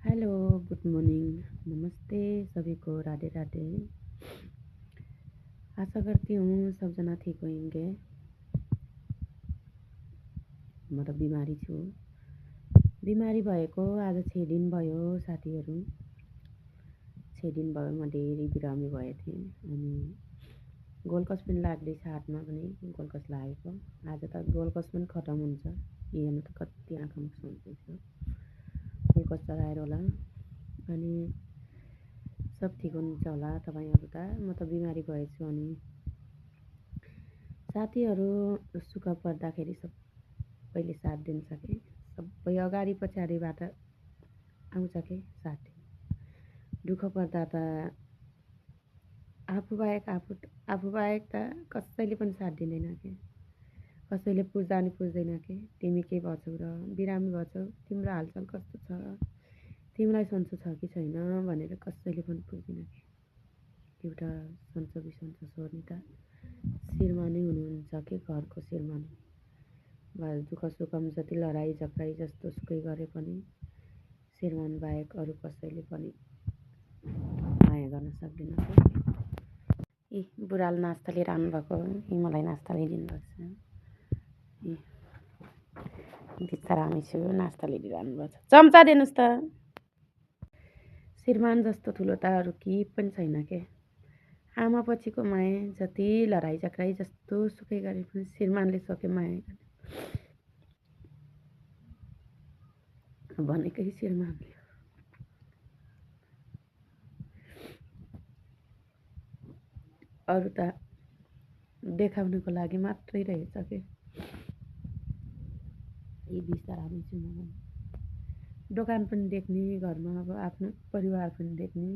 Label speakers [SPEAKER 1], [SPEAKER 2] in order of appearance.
[SPEAKER 1] Hello, good morning, नमस्ते सभी को, राधे राधे। आशा करती हूँ सब जना ठीक होंगे। म त बिमारी छु। बिमारी भएको आज 6 दिन भयो साथीहरू। 6 दिन भयो म धेरै बिरामी भएथेँ अनि गोलकस पनि लाग्दैछ हातमा पनि गोलकस लागेको। आज त गोलकस पनि खतम हुन्छ। यहाँ त कति आँखामा सुन्दैछ। गोलकस चलाएर होला अनि सब ठिक हुन्छ होला तपाईहरु त। म त बिमारी भएछु अनि साथीहरू सुख पर्दाखेरि सबैले साथ दिन्छ के। सबै अगाडि पछाडिबाट आउँछ के साथी। दुःख पर्दा त आफू बाहेक त कसैले पनि साथ दिँदैन के। कसैले पुज्दा नि पुज्दैन के। तिमी के भछौ र बिरामी भछौ, तिम्रो हालचाल कस्तो छ, तिमीलाई सन्चो छ कि छैन भनेर कसैले पनि पुज्दैन के। एउटा सन्चो बिसन्चो सोध्ने त श्रीमानै हुनुहुन्छ के, घरको श्रीमानै। दुःख सुखमा जति लडाइँ झगडाइ जस्तो सुकै गरे पनि श्रीमान बाहेक अरू कसैले पनि माया गर्न सक्दैन के। यी बुढाले नास्ता लिएर आउनुभएको, यी मलाई नास्ता ल्याइदिनु भएको छ। बिचरामी छु, नास्ता लिएर आउनुभएको छ। चम्चा दिनुहोस् त। श्रीमान जस्तो ठुलो त अरू केही पनि छैन के। आमा पछिको माया जति लडाइँ झगडाइ जस्तो सुकै गरे पनि श्रीमानले सक्यो माया गर्ने भनेकै श्रीमानले। अरू त देखाउनको लागि मात्रै रहेछ के। यी बिचरामी छु म। दोकान पनि देख्ने, घरमा अब आफ्नो परिवार पनि देख्ने,